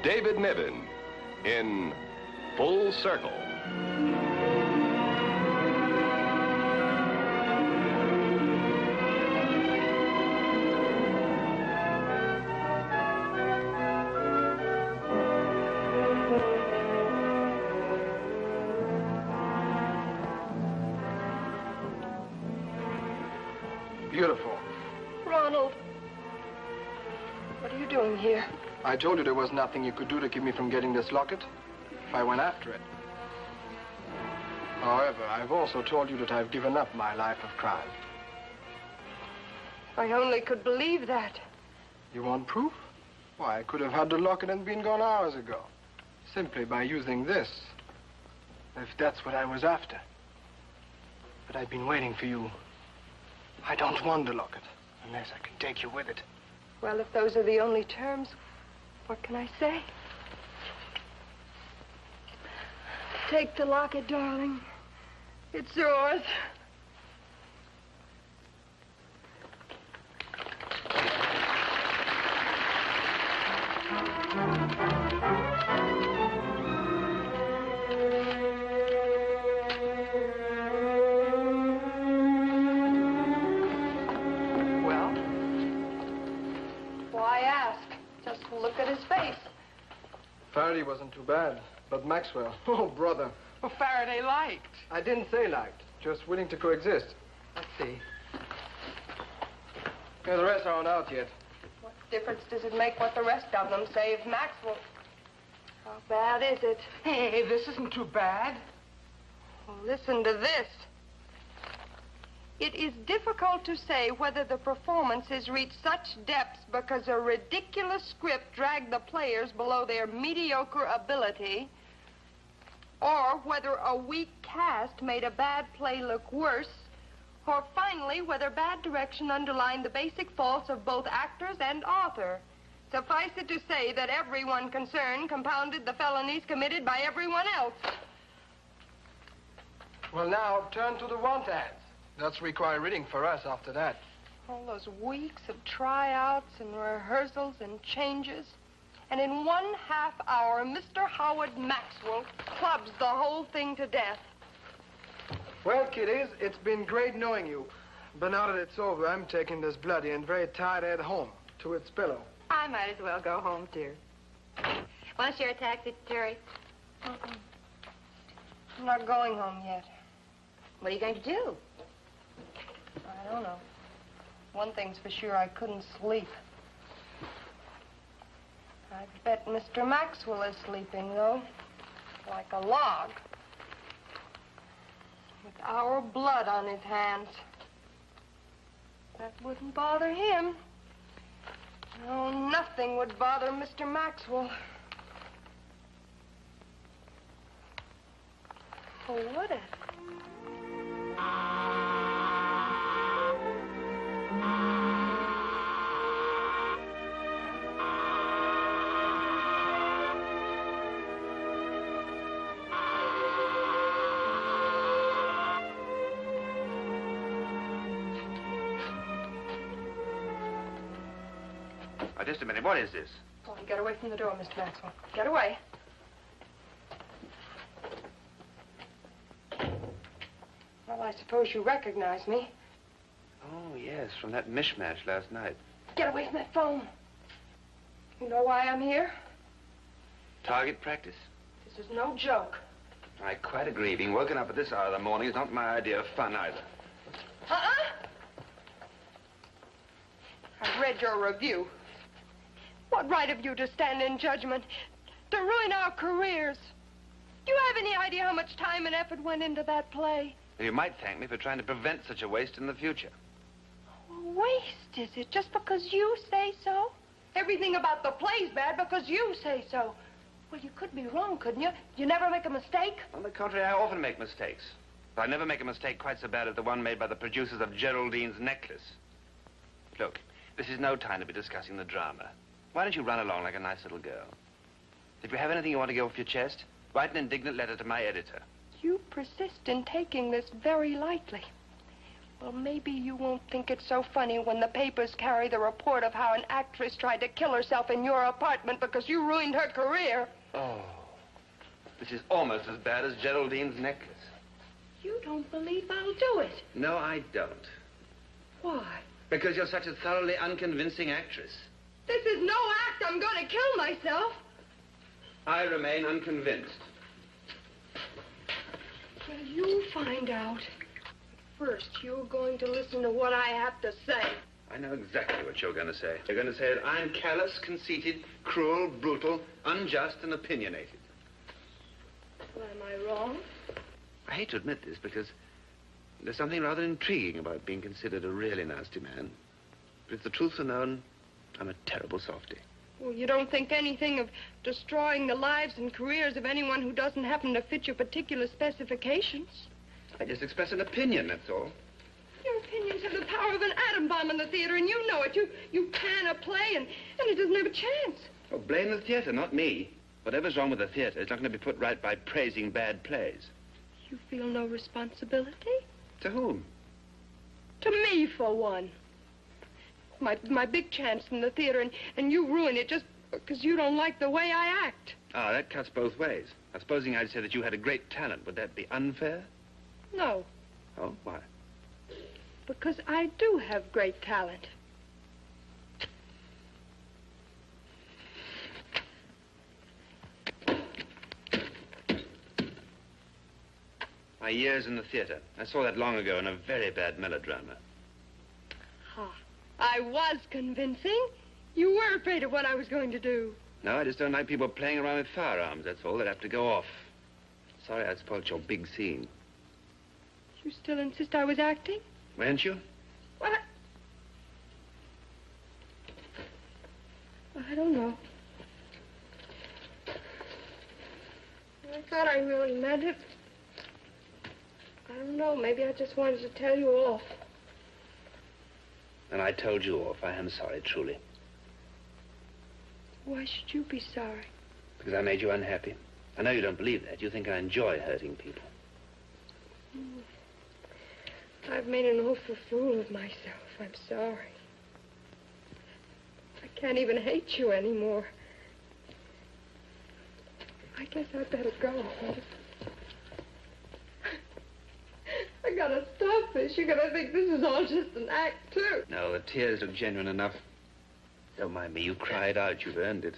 David Niven in Full Circle. Beautiful. Ronald, what are you doing here? I told you there was nothing you could do to keep me from getting this locket. I went after it. However, I've also told you that I've given up my life of crime. I only could believe that. You want proof? Why, I could have had the locket and been gone hours ago. Simply by using this. If that's what I was after. But I've been waiting for you. I don't want the locket, unless I can take you with it. Well, if those are the only terms, what can I say? Take the locket, darling. It's yours. Well? Why ask? Just look at his face. Faraday wasn't too bad, but Maxwell, oh, brother. Well, Faraday liked. I didn't say liked, just willing to coexist. Let's see. The rest aren't out yet. What difference does it make what the rest of them say if Maxwell... How bad is it? Hey, this isn't too bad. Well, listen to this. It is difficult to say whether the performance has reached such depths because a ridiculous script dragged the players below their mediocre ability, or whether a weak cast made a bad play look worse, or finally, whether bad direction underlined the basic faults of both actors and author. Suffice it to say that everyone concerned compounded the felonies committed by everyone else. Well, now, turn to the want ads. That's required reading for us after that. All those weeks of tryouts and rehearsals and changes. And in 1/2 hour, Mr. Howard Maxwell clubs the whole thing to death. Well, kiddies, it's been great knowing you. But now that it's over, I'm taking this bloody and very tired head home to its pillow. I might as well go home, too. Want to share a taxi, Terry? I'm not going home yet. What are you going to do? I don't know. One thing's for sure, I couldn't sleep. I bet Mr. Maxwell is sleeping, though. Like a log. With our blood on his hands. That wouldn't bother him. No, nothing would bother Mr. Maxwell. Oh, would it? Just a minute. What is this? Oh, you get away from the door, Mr. Maxwell. Get away. Well, I suppose you recognize me. Oh, yes, from that mishmash last night. Get away from that phone. You know why I'm here? Target practice? This is no joke. I quite agree. Being woken up at this hour of the morning is not my idea of fun, either. I've read your review. What right have you to stand in judgment, to ruin our careers? Do you have any idea how much time and effort went into that play? You might thank me for trying to prevent such a waste in the future. A waste, is it? Just because you say so? Everything about the play's bad because you say so. Well, you could be wrong, couldn't you? You never make a mistake? On the contrary, I often make mistakes. But I never make a mistake quite so bad as the one made by the producers of Geraldine's Necklace. Look, this is no time to be discussing the drama. Why don't you run along like a nice little girl? If you have anything you want to get off your chest, write an indignant letter to my editor. You persist in taking this very lightly. Well, maybe you won't think it's so funny when the papers carry the report of how an actress tried to kill herself in your apartment because you ruined her career. Oh, this is almost as bad as Geraldine's necklace. You don't believe I'll do it? No, I don't. Why? Because you're such a thoroughly unconvincing actress. This is no act. I'm going to kill myself. I remain unconvinced. Well, you'll find out. First, you're going to listen to what I have to say. I know exactly what you're going to say. You're going to say that I'm callous, conceited, cruel, brutal, unjust, and opinionated. Well, am I wrong? I hate to admit this because there's something rather intriguing about being considered a really nasty man. But if the truth were known, I'm a terrible softy. Well, you don't think anything of destroying the lives and careers of anyone who doesn't happen to fit your particular specifications. I just express an opinion, that's all. Your opinions have the power of an atom bomb in the theater, and you know it. You can a play, and it doesn't have a chance. Oh, blame the theater, not me. Whatever's wrong with the theater is not going to be put right by praising bad plays. You feel no responsibility? To whom? To me, for one. My big chance in the theater, and you ruin it just because you don't like the way I act. Ah, that cuts both ways. Now, supposing I'd say that you had a great talent, would that be unfair? No. Oh, why? Because I do have great talent. My years in the theater. I saw that long ago in a very bad melodrama. Huh. I was convincing. You were afraid of what I was going to do. No, I just don't like people playing around with firearms, that's all. They'd have to go off. Sorry I spoiled your big scene. You still insist I was acting? Weren't you? What? I don't know. I thought I really meant it. I don't know. Maybe I just wanted to tell you off. And I told you off. I am sorry, truly. Why should you be sorry? Because I made you unhappy. I know you don't believe that. You think I enjoy hurting people. I've made an awful fool of myself. I'm sorry. I can't even hate you anymore. I guess I'd better go. I gotta stop this. You're gonna think this is all just an act, too. No, the tears look genuine enough. Don't mind me. You cried out. You've earned it.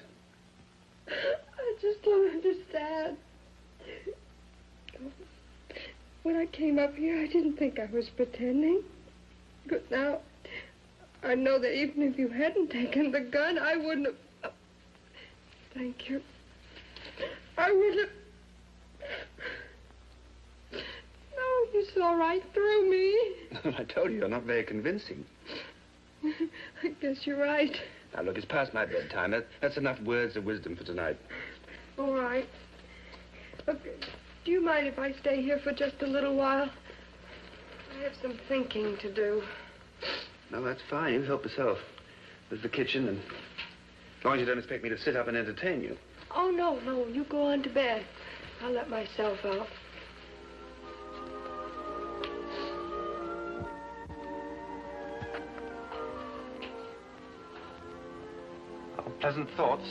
I just don't understand. When I came up here, I didn't think I was pretending. But now, I know that even if you hadn't taken the gun, I wouldn't have... Thank you. I wouldn't have... No, you saw right through me. I told you, you're not very convincing. I guess you're right. Now, look, it's past my bedtime. That's enough words of wisdom for tonight. All right. Okay. Do you mind if I stay here for just a little while? I have some thinking to do. No, that's fine. You help yourself. There's the kitchen, and as long as you don't expect me to sit up and entertain you. Oh, no. You go on to bed. I'll let myself out. Oh, pleasant thoughts.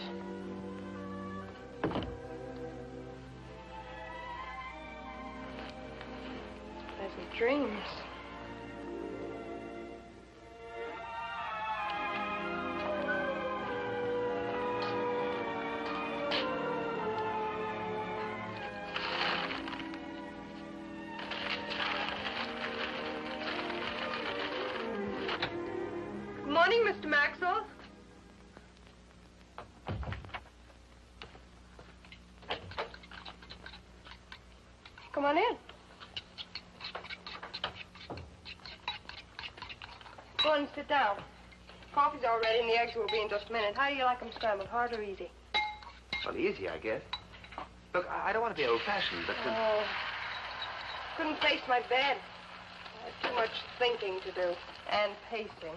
Pleasant dreams. Good morning, Mr. Maxwell. Come on in. Go on and sit down. Coffee's all ready and the eggs will be in just a minute. How do you like them scrambled, hard or easy? Well, easy, I guess. Look, I don't want to be old-fashioned, but... Oh, couldn't face my bed. I had too much thinking to do and pacing.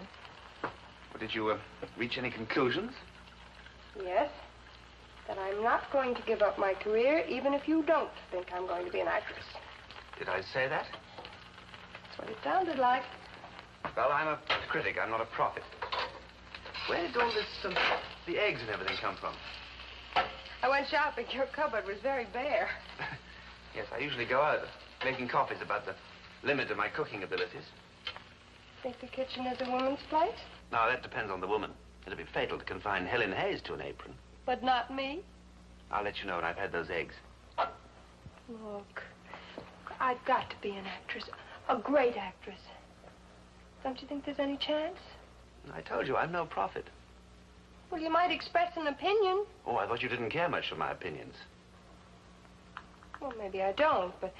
Well, did you reach any conclusions? Yes, that I'm not going to give up my career even if you don't think I'm going to be an actress. Did I say that? That's what it sounded like. Well, I'm a critic. I'm not a prophet. Where did all this, the eggs and everything come from? I went shopping. Your cupboard was very bare. Yes, I usually go out making copies about the limit of my cooking abilities. Think the kitchen is a woman's place? No, that depends on the woman. It'd be fatal to confine Helen Hayes to an apron. But not me. I'll let you know when I've had those eggs. Look, I've got to be an actress. A great actress. Don't you think there's any chance? I told you, I'm no prophet. Well, you might express an opinion. Oh, I thought you didn't care much for my opinions. Well, maybe I don't, but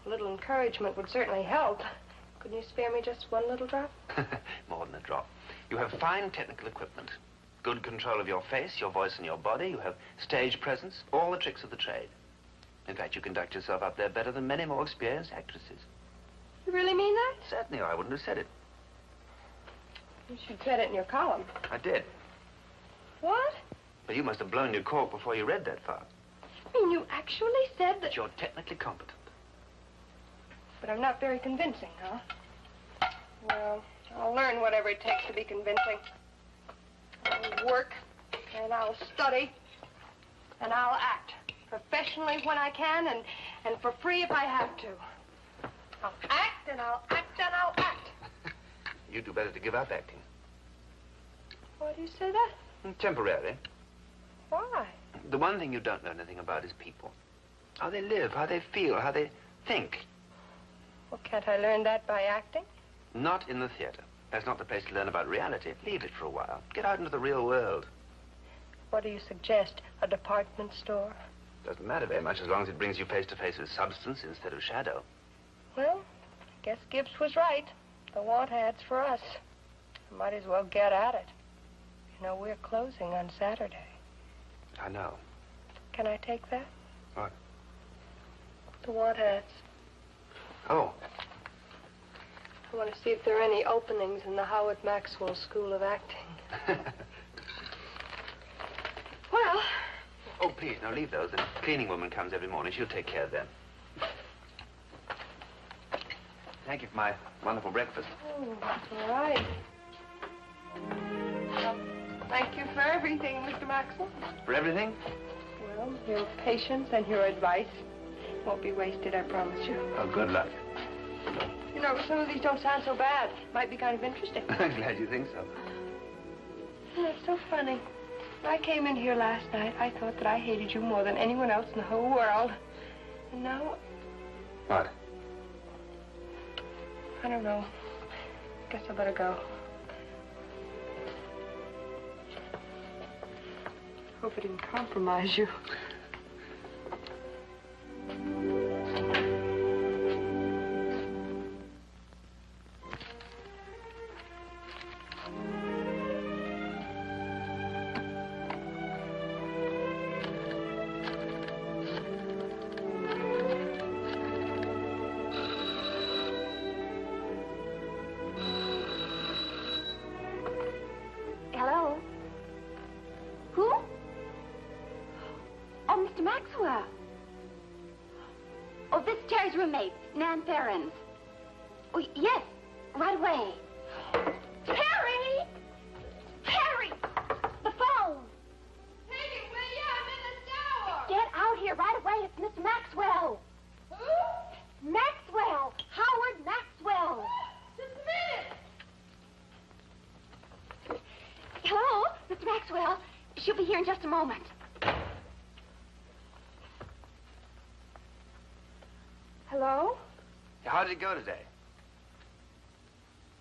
a little encouragement would certainly help. Couldn't you spare me just one little drop? More than a drop. You have fine technical equipment. Good control of your face, your voice, and your body. You have stage presence, all the tricks of the trade. In fact, you conduct yourself up there better than many more experienced actresses. You really mean that? Certainly, or I wouldn't have said it. You should said it in your column. I did. What? But you must have blown your cork before you read that far. I mean, you actually said that... You're technically competent. But I'm not very convincing, huh? Well, I'll learn whatever it takes to be convincing. I'll work, and I'll study, and I'll act. Professionally when I can, and for free if I have to. I'll act, and I'll act, and I'll act. You'd do better to give up acting. Why do you say that? Temporarily. Why? The one thing you don't know anything about is people. How they live, how they feel, how they think. Well, can't I learn that by acting? Not in the theater. That's not the place to learn about reality. Leave it for a while. Get out into the real world. What do you suggest? A department store? Doesn't matter very much as long as it brings you face to face with substance instead of shadow. Well, I guess Gibbs was right. The want ads for us. Might as well get at it. You know, we're closing on Saturday. I know. Can I take that? What? The want ads. Oh. I want to see if there are any openings in the Howard Maxwell School of Acting. Well... Oh, please, now leave those. The cleaning woman comes every morning. She'll take care of them. Thank you for my wonderful breakfast. Oh, all right. Thank you for everything, Mr. Maxwell. For everything? Well, your patience and your advice won't be wasted, I promise you. Oh, good luck. You know, some of these don't sound so bad. Might be kind of interesting. I'm glad you think so. That's so funny. When I came in here last night, I thought that I hated you more than anyone else in the whole world. And now... What? I don't know. Guess I better go. Hope it didn't compromise you. Hello? Who? Oh, Mr. Maxwell. Oh, this is Terry's roommate, Nan Ferrens. Oh, yes, right away. Terry! Terry! The phone! Hey, will you? I'm in the shower! Get out here right away. It's Mr. Maxwell. Who? Maxwell! Howard Maxwell! Just a minute! Hello, Mr. Maxwell. She'll be here in just a moment. Hello? How did it go today?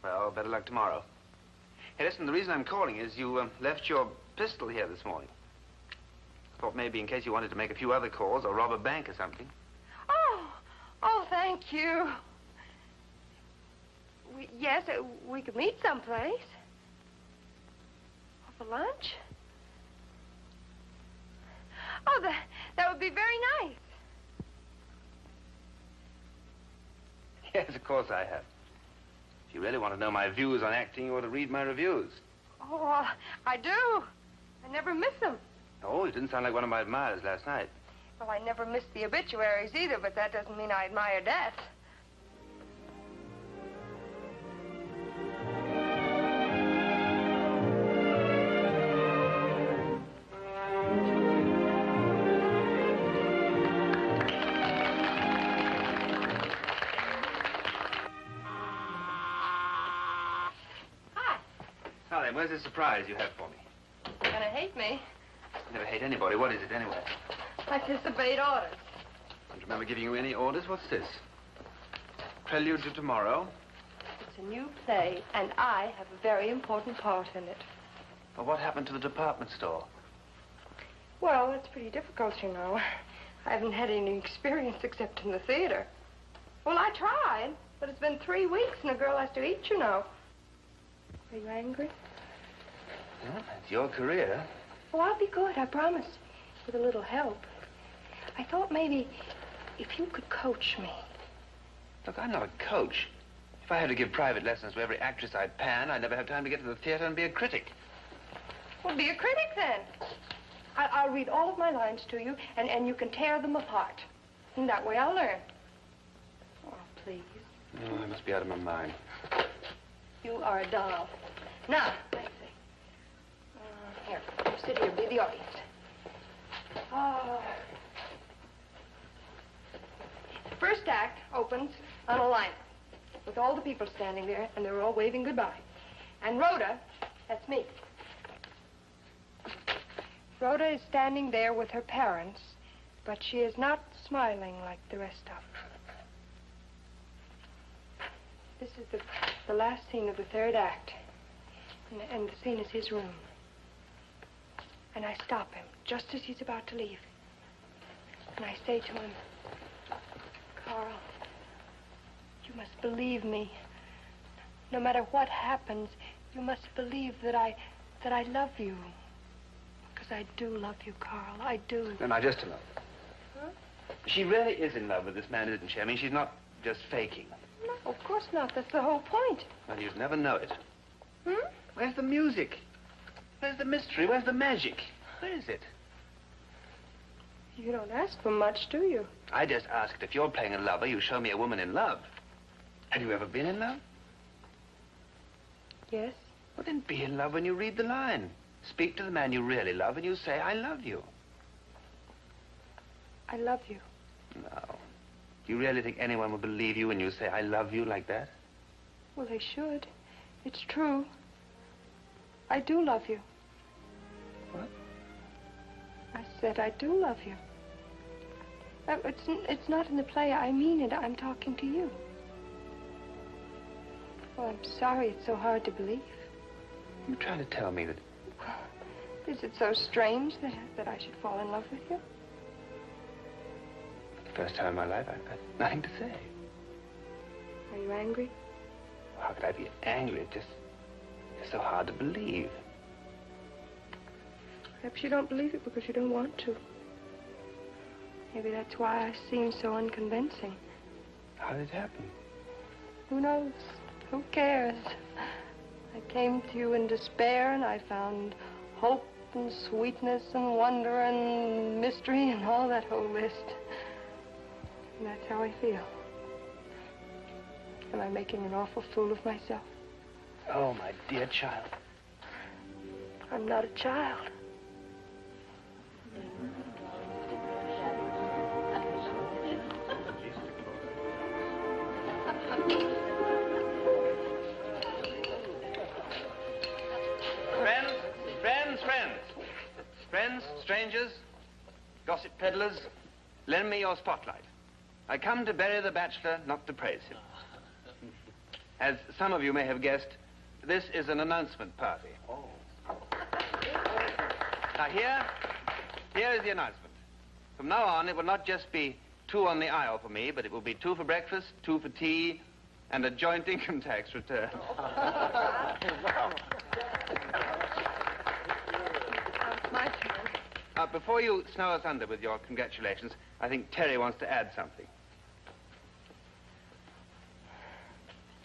Well, better luck tomorrow. Hey, listen, the reason I'm calling is you left your pistol here this morning. Thought maybe in case you wanted to make a few other calls or rob a bank or something. Oh, thank you. Yes, we could meet someplace. For lunch? Oh, that would be very nice. Yes, of course I have. If you really want to know my views on acting, you ought to read my reviews. Oh, I do. I never miss them. Oh, you didn't sound like one of my admirers last night. Well, I never miss the obituaries either, but that doesn't mean I admire death. Darling, where's the surprise you have for me? You're gonna hate me. I never hate anybody. What is it, anyway? I disobeyed orders. I don't remember giving you any orders. What's this? Prelude to Tomorrow? It's a new play, and I have a very important part in it. Well, what happened to the department store? Well, it's pretty difficult, you know. I haven't had any experience except in the theater. Well, I tried, but it's been 3 weeks, and a girl has to eat, you know. Are you angry? Well, it's your career. Oh, I'll be good, I promise. With a little help. I thought maybe if you could coach me. Look, I'm not a coach. If I had to give private lessons to every actress I'd pan, I'd never have time to get to the theater and be a critic. Well, be a critic, then. I'll read all of my lines to you, and you can tear them apart. And that way I'll learn. Oh, please. Oh, I must be out of my mind. You are a doll. Now, let's see. Here, you sit here, be the audience. Oh. The first act opens on a lineup with all the people standing there, and they're all waving goodbye. And Rhoda, that's me. Rhoda is standing there with her parents, but she is not smiling like the rest of them. This is the last scene of the third act, and the scene is his room. And I stop him just as he's about to leave. And I say to him, Carl, you must believe me. No matter what happens, you must believe that I love you. Because I do love you, Carl. I do. No, now, just a moment. Huh? She really is in love with this man, isn't she? I mean, she's not just faking. No, of course not. That's the whole point. Well, you'd never know it. Hmm? Where's the music? Where's the mystery? Where's the magic? Where is it? You don't ask for much, do you? I just asked if you're playing a lover, you show me a woman in love. Have you ever been in love? Yes. Well, then be in love when you read the line. Speak to the man you really love and you say, I love you. I love you. No. Do you really think anyone will believe you when you say, I love you like that? Well, they should. It's true. I do love you. What? I said I do love you. It's not in the play. I mean it. I'm talking to you. Well, I'm sorry it's so hard to believe. You're trying to tell me that... Is it so strange that I should fall in love with you? First time in my life, I've got nothing to say. Are you angry? How could I be angry? It's so hard to believe. Perhaps you don't believe it because you don't want to. Maybe that's why I seem so unconvincing. How did it happen? Who knows? Who cares? I came to you in despair, and I found hope and sweetness and wonder and mystery and all that whole list. And that's how I feel. Am I making an awful fool of myself? Oh, my dear child. I'm not a child. Friends, strangers, gossip peddlers, lend me your spotlight. I come to bury the bachelor, not to praise him. As some of you may have guessed, this is an announcement party. Now here is the announcement. From now on, it will not just be 2 on the aisle for me, but it will be 2 for breakfast, 2 for tea, and a joint income tax return. My turn. Before you snow us under with your congratulations, I think Terry wants to add something.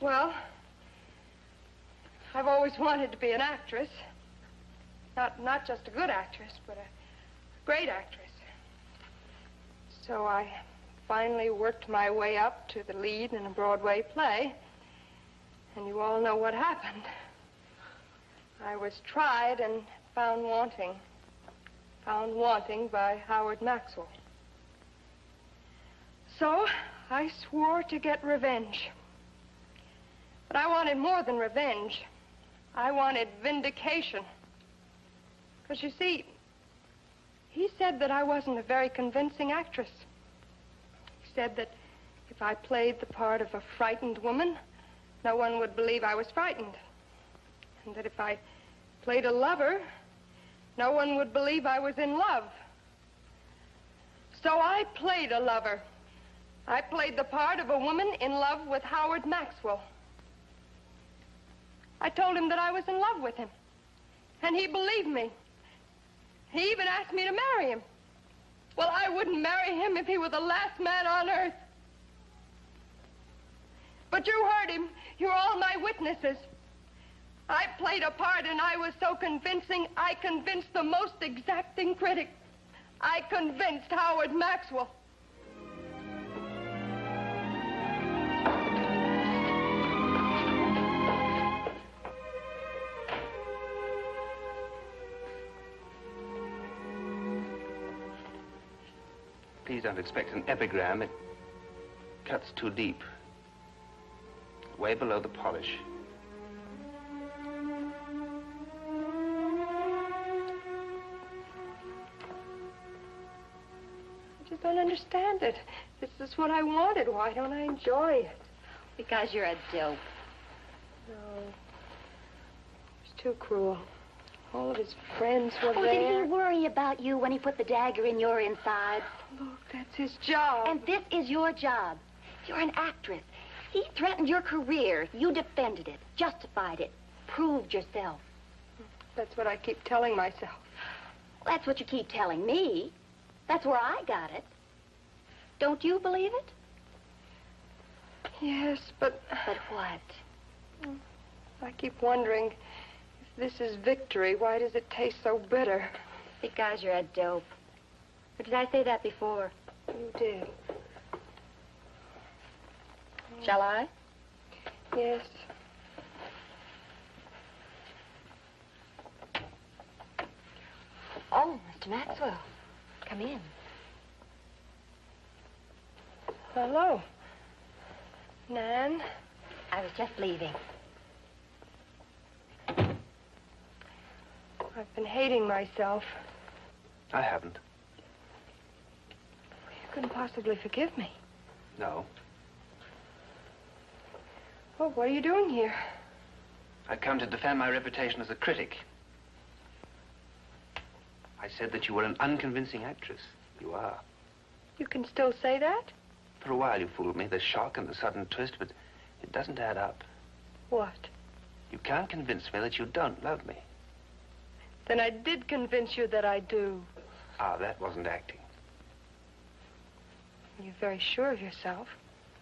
Well, I've always wanted to be an actress. Not just a good actress, but a great actress. So I finally worked my way up to the lead in a Broadway play. And you all know what happened. I was tried and found wanting. Found wanting by Howard Maxwell. So I swore to get revenge. But I wanted more than revenge. I wanted vindication. Because, you see, he said that I wasn't a very convincing actress. He said that if I played the part of a frightened woman, no one would believe I was frightened. And that if I played a lover, no one would believe I was in love. So I played a lover. I played the part of a woman in love with Howard Maxwell. I told him that I was in love with him. And he believed me. He even asked me to marry him. Well, I wouldn't marry him if he were the last man on earth. But you heard him. You're all my witnesses. I played a part, and I was so convincing, I convinced the most exacting critic. I convinced Howard Maxwell. Please don't expect an epigram. It cuts too deep. Way below the polish. I just don't understand it. This is what I wanted. Why don't I enjoy it? Because you're a dope. No. It's too cruel. All of his friends were Oh, there. did he worry about you when he put the dagger in your inside? Look, that's his job. And this is your job. You're an actress. He threatened your career. You defended it, justified it, proved yourself. That's what I keep telling myself. That's what you keep telling me. That's where I got it. Don't you believe it? Yes, but... But what? I keep wondering, if this is victory, why does it taste so bitter? Because you're a dope. Or did I say that before? You did. Shall I? Yes. Oh, Mr. Maxwell. Come in. Hello. Nan? I was just leaving. I've been hating myself. I haven't. You couldn't possibly forgive me. No. Oh, what are you doing here? I've come to defend my reputation as a critic. I said that you were an unconvincing actress. You are. You can still say that? For a while you fooled me, the shock and the sudden twist, but it doesn't add up. What? You can't convince me that you don't love me. Then I did convince you that I do. Ah, that wasn't acting. You're very sure of yourself.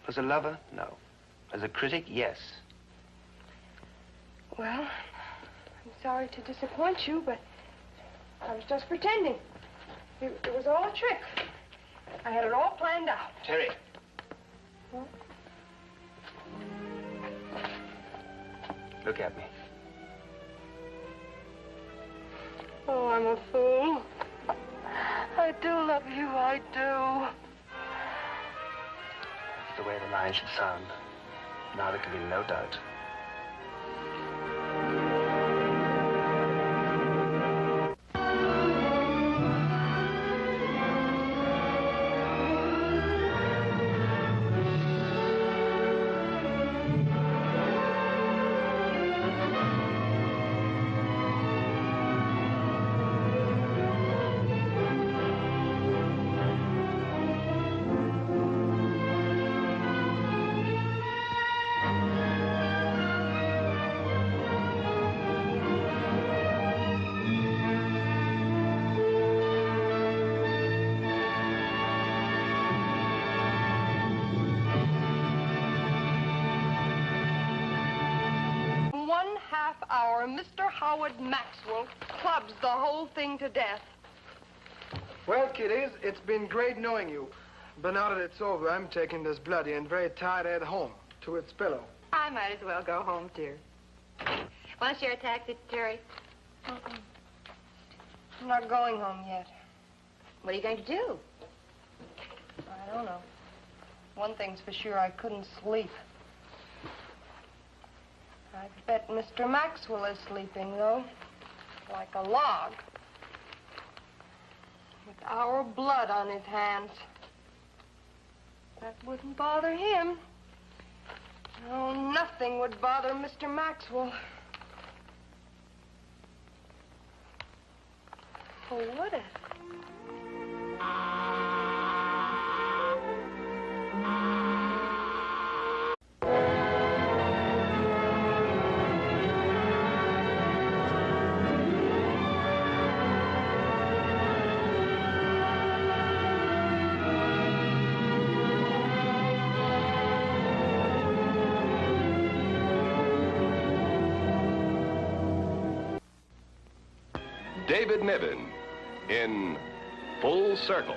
As a lover, no. As a critic, yes. Well, I'm sorry to disappoint you, but I was just pretending. It was all a trick. I had it all planned out. Terry. What? Look at me. Oh, I'm a fool. I do love you, I do. That's the way the line should sound. Now there can be no doubt. Mr. Howard Maxwell clubs the whole thing to death. Well, kiddies, it's been great knowing you. But now that it's over, I'm taking this bloody and very tired head home to its pillow. I might as well go home, dear. Want to share a taxi, Terry? I'm not going home yet. What are you going to do? I don't know. One thing's for sure, I couldn't sleep. I bet Mr. Maxwell is sleeping, though, like a log, with our blood on his hands. That wouldn't bother him. No, nothing would bother Mr. Maxwell. Oh, would it? David Niven in Full Circle.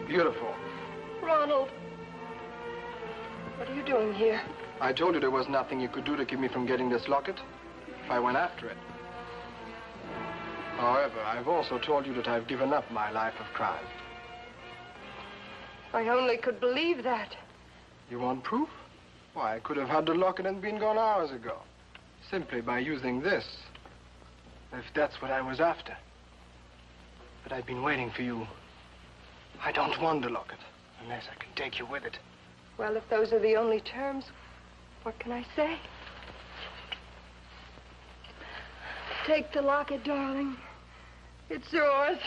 Beautiful. Ronald, what are you doing here? I told you there was nothing you could do to keep me from getting this locket if I went after it. However, I've also told you that I've given up my life of crime. I only could believe that. You want proof? Why, I could have had the locket and been gone hours ago. Simply by using this. If that's what I was after. But I've been waiting for you. I don't want the locket unless I can take you with it. Well, if those are the only terms, what can I say? Take the locket, darling. It's yours.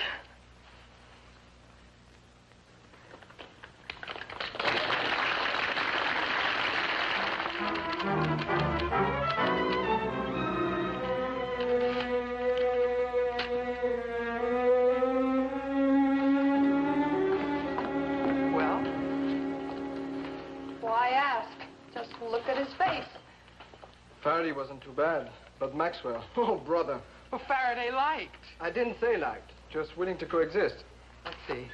Well? Why ask? Just look at his face. Faraday wasn't too bad, but Maxwell, oh, brother. Well, Faraday liked. I didn't say liked, just willing to coexist. Let's see.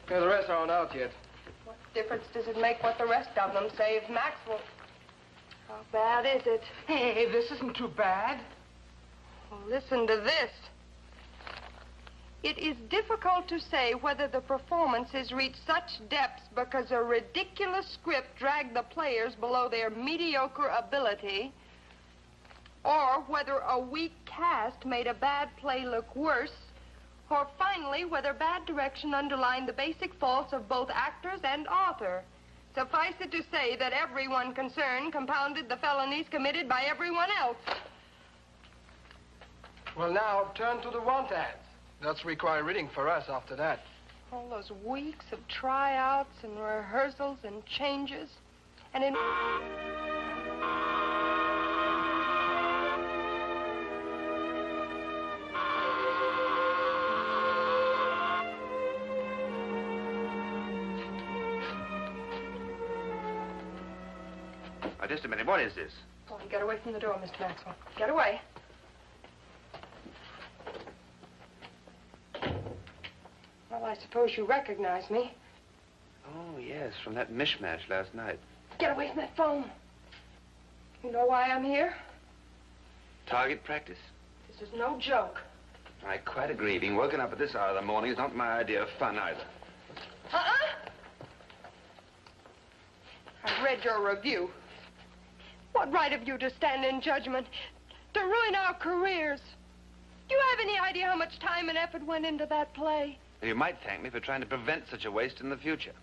Yeah, the rest aren't out yet. What difference does it make what the rest of them say if Maxwell... How bad is it? Hey, this isn't too bad. Well, listen to this. It is difficult to say whether the performance has reached such depths because a ridiculous script dragged the players below their mediocre ability, or whether a weak cast made a bad play look worse, or finally, whether bad direction underlined the basic faults of both actors and author. Suffice it to say that everyone concerned compounded the felonies committed by everyone else. Well, now, turn to the want ads. That's required reading for us after that. All those weeks of tryouts and rehearsals and changes. And in... Just a minute. What is this? Oh, get away from the door, Mr. Maxwell. Get away. Well, I suppose you recognize me. Oh, yes, from that mishmash last night. Get away from that phone. You know why I'm here? Target practice? This is no joke. I quite agree. Being woken up at this hour of the morning is not my idea of fun either. I've read your review. What right have you to stand in judgment, to ruin our careers? Do you have any idea how much time and effort went into that play? You might thank me for trying to prevent such a waste in the future.